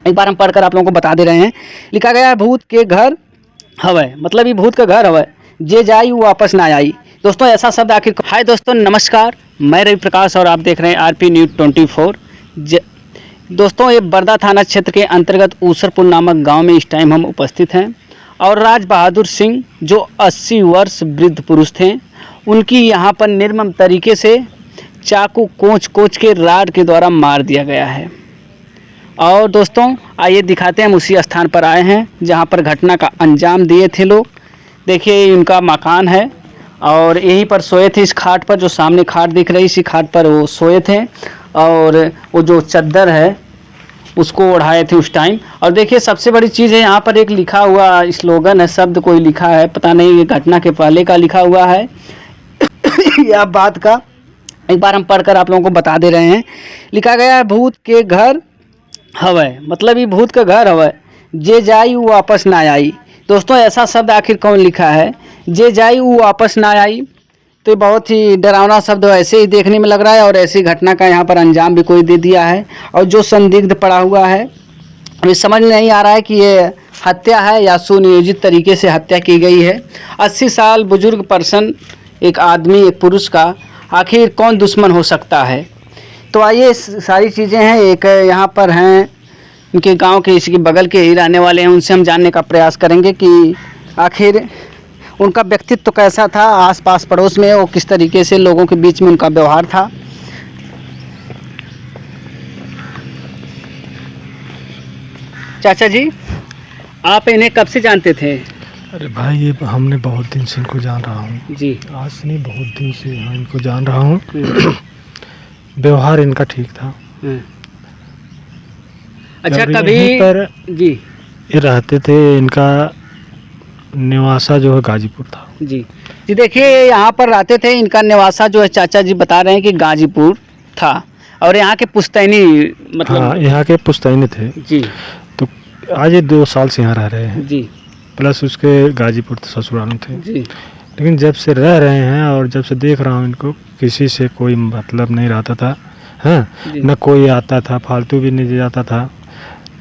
एक बार हम पढ़कर आप लोगों को बता दे रहे हैं। लिखा गया है भूत के घर हवय, मतलब ये भूत का घर हवय, जे जाई वो वापस ना आई। दोस्तों ऐसा शब्द आखिर। हाय दोस्तों नमस्कार, मैं रवि प्रकाश और आप देख रहे हैं आरपी न्यूज़ 24। दोस्तों ये बरदा थाना क्षेत्र के अंतर्गत ऊसरपुर नामक गांव में इस टाइम हम उपस्थित हैं और राज बहादुर सिंह जो 80 वर्ष वृद्ध पुरुष थे, उनकी यहां पर निर्मम तरीके से चाकू कोच के राड के द्वारा मार दिया गया है। और दोस्तों आइए दिखाते हैं, हम उसी स्थान पर आए हैं जहां पर घटना का अंजाम दिए थे लोग। देखिए उनका मकान है और यहीं पर सोए थे, इस खाट पर जो सामने खाट दिख रही, इसी खाट पर वो सोए थे और वो जो चद्दर है उसको ओढ़ाए थे उस टाइम। और देखिए सबसे बड़ी चीज़ है, यहाँ पर एक लिखा हुआ स्लोगन है, शब्द कोई लिखा है, पता नहीं ये घटना के पहले का लिखा हुआ है या बाद का। एक बार हम पढ़कर आप लोगों को बता दे रहे हैं। लिखा गया है भूत के घर हवय, मतलब ये भूत का घर हवय, जे जाई वो वापस ना आई। दोस्तों ऐसा शब्द आखिर कौन लिखा है, जे जाई वो वापस ना आई। तो ये बहुत ही डरावना शब्द ऐसे ही देखने में लग रहा है और ऐसी घटना का यहाँ पर अंजाम भी कोई दे दिया है। और जो संदिग्ध पड़ा हुआ है ये समझ नहीं आ रहा है कि ये हत्या है या सुनियोजित तरीके से हत्या की गई है। 80 साल बुजुर्ग पर्सन, एक आदमी, एक पुरुष का आखिर कौन दुश्मन हो सकता है। तो आइए सारी चीज़ें हैं, एक यहाँ पर हैं उनके गांव के, इसके बगल के ही रहने वाले हैं, उनसे हम जानने का प्रयास करेंगे कि आखिर उनका व्यक्तित्व तो कैसा था, आसपास पड़ोस में वो किस तरीके से लोगों के बीच में उनका व्यवहार था। चाचा जी आप इन्हें कब से जानते थे? अरे भाई ये हमने बहुत दिन से इनको जान रहा हूँ जी। आज नहीं, बहुत दिन से इनको जान रहा हूँ। व्यवहार इनका ठीक था। अच्छा कभी पर जी ये रहते थे, इनका निवासा जो है गाजीपुर था। जी जी देखिए यहाँ पर रहते थे, इनका निवासा जो है चाचा जी बता रहे हैं कि गाजीपुर था और यहाँ के पुश्तैनी, मतलब हाँ यहाँ के पुश्तैनी थे जी। तो आज ये 2 साल से यहाँ रह रहे हैं जी। प्लस उसके गाजीपुर ससुराल थे जी। लेकिन जब से रह रहे हैं और जब से देख रहा हूँ इनको, किसी से कोई मतलब नहीं रहता था। हाँ न कोई आता था, फालतू भी नहीं जाता था।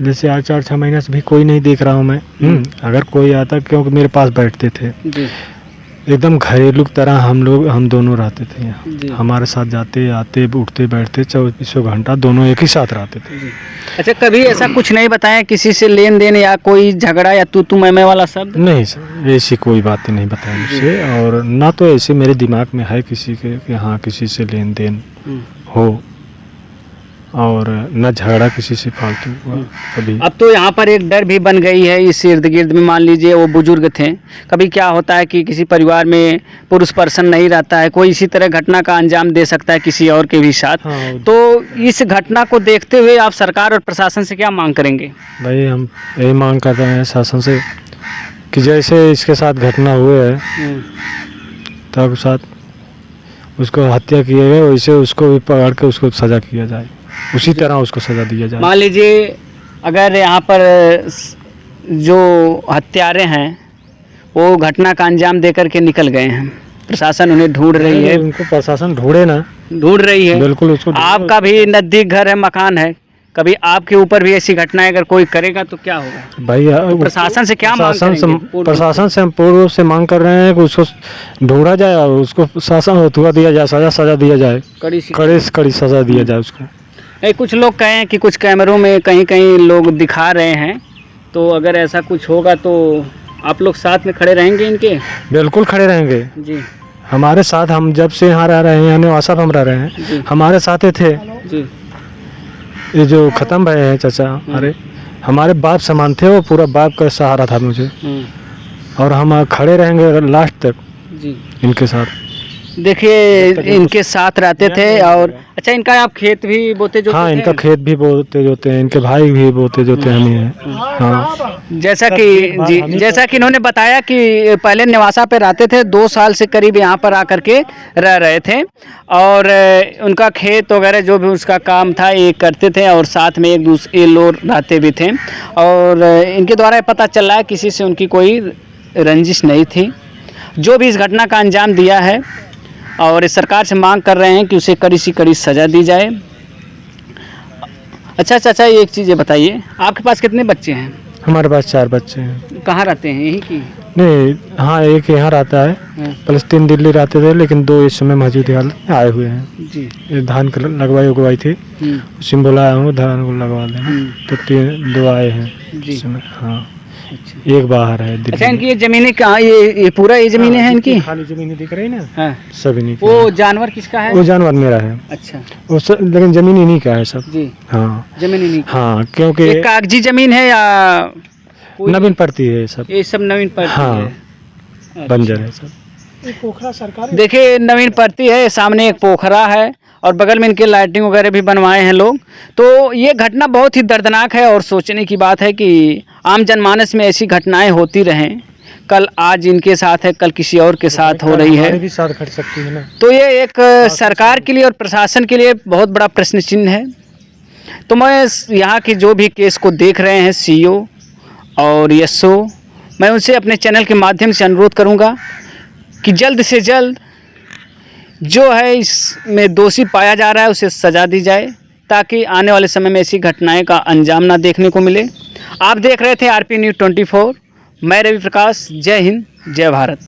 जैसे आज 4-6 महीने से भी कोई नहीं देख रहा हूँ मैं। अगर कोई आता, क्योंकि मेरे पास बैठते थे जी। एकदम घरेलू तरह हम दोनों रहते थे यहाँ। हमारे साथ जाते आते उठते बैठते 24 घंटा दोनों एक ही साथ रहते थे। अच्छा कभी ऐसा कुछ नहीं बताया किसी से लेन देन या कोई झगड़ा या तू मैं वाला शब्द? नहीं सर, ऐसी कोई बात नहीं बताई मुझसे और ना तो ऐसे मेरे दिमाग में है किसी के कि हाँ किसी से लेन देन हो, और न झगड़ा किसी से फालतू हुआ कभी। अब तो यहाँ पर एक डर भी बन गई है इस इर्द गिर्द में। मान लीजिए वो बुजुर्ग थे, कभी क्या होता है कि किसी परिवार में पुरुष पर्सन नहीं रहता है, कोई इसी तरह घटना का अंजाम दे सकता है किसी और के भी साथ। हाँ। तो इस घटना को देखते हुए आप सरकार और प्रशासन से क्या मांग करेंगे? भाई हम यही मांग कर रहे हैं शासन से कि जैसे इसके साथ घटना हुए है तब साथ उसको हत्या किए गए, वैसे उसको भी पकड़ के उसको सज़ा किया जाए, उसी तरह उसको सज़ा दिया जाए। मान लीजिए अगर यहाँ पर जो हत्यारे हैं वो घटना का अंजाम देकर के निकल गए हैं, प्रशासन उन्हें ढूंढ रही है। उनको प्रशासन ढूंढ रही है बिल्कुल उसको। आपका भी नज़दीक घर है, मकान है, कभी आपके ऊपर भी ऐसी घटना अगर कोई करेगा तो क्या होगा भाई? तो प्रशासन से क्या मांग करेंगे? प्रशासन से हम पूर्व से मांग कर रहे हैं कि उसको ढूंढा जाए और उसको शासन होता दिया जाए, सजा दिया जाए, कड़ी सजा दिया जाए उसको। कुछ लोग कहें कि कुछ कैमरों में कहीं लोग दिखा रहे हैं, तो अगर ऐसा कुछ होगा तो आप लोग साथ में खड़े रहेंगे इनके? बिल्कुल खड़े रहेंगे जी। हमारे साथ, हम जब से यहाँ रह रहे हैं, निवासा हम रह रहे हैं, हमारे साथ ही थे जी। ये जो ख़त्म भये हैं चाचा, अरे हमारे बाप समान थे, वो पूरा बाप का सहारा था मुझे, और हम खड़े रहेंगे लास्ट तक जी इनके साथ। देखिए इनके साथ रहते थे। और अच्छा इनका आप खेत भी बोते जोते? हाँ इनका खेत भी बोते जोते हैं, इनके भाई भी बोते जोते हैं। हाँ जैसा कि इन्होंने बताया कि पहले निवासा पे रहते थे, 2 साल से करीब यहाँ पर आकर के रह रहे थे और उनका खेत वगैरह जो भी उसका काम था ये करते थे और साथ में एक दूसरे लोग रहते भी थे। और इनके द्वारा पता चल रहा है किसी से उनकी कोई रंजिश नहीं थी। जो भी इस घटना का अंजाम दिया है और इस सरकार से मांग कर रहे हैं कि उसे कड़ी सी कड़ी सज़ा दी जाए। अच्छा चाचा, ये एक चीज़ ये बताइए, आपके पास कितने बच्चे हैं? हमारे पास 4 बच्चे हैं। कहाँ रहते हैं, यहीं की? नहीं, हाँ, एक यहाँ रहता है, हाँ, प्लस 3 दिल्ली रहते थे, लेकिन 2 इस समय मौजूद हालत में आए हुए हैं। जी। ये धान लगवाई उगवाई थी, उसी में बोला हूँ धान को लगवा देना, तो 2 आए हैं जी। इस समय। हाँ, अच्छा। एक बाहर है अच्छा, दिल्ली इनकी ये ज़मीनें कहाँ, ये पूरा ये ज़मीनें हैं इनकी? खाली जमीन दिख रही ना, हाँ। सब इन्हीं की वो है। जानवर किसका है? वो जानवर मेरा है, अच्छा। वो सब, लेकिन जमीन इन्हीं का है सब। जी, हाँ ज़मीन इन्हीं की। हाँ, क्योंकि ये कागजी ज़मीन है या कोई? नवीन पड़ती है सब। ये सब नवीन पड़ती हाँ, है। अच्छा। बंजर है सब। एक पोखरा सरकारी, देखिए नवीन पड़ती है, सामने एक पोखरा है और बगल में इनके लाइटिंग वगैरह भी बनवाए हैं लोग। तो ये घटना बहुत ही दर्दनाक है और सोचने की बात है कि आम जनमानस में ऐसी घटनाएं होती रहें। कल आज इनके साथ है, कल किसी और के साथ हो रही है, हमारे भी साथ घट सकती है ना। तो ये एक सरकार के लिए और प्रशासन के लिए बहुत बड़ा प्रश्न चिन्ह है। तो मैं यहाँ के जो भी केस को देख रहे हैं सीईओ और एसओ, मैं उनसे अपने चैनल के माध्यम से अनुरोध करूँगा कि जल्द से जल्द जो है इसमें दोषी पाया जा रहा है उसे सज़ा दी जाए, ताकि आने वाले समय में ऐसी घटनाएं का अंजाम ना देखने को मिले। आप देख रहे थे आरपी न्यूज़ 24, मैं रवि प्रकाश। जय हिंद, जय भारत।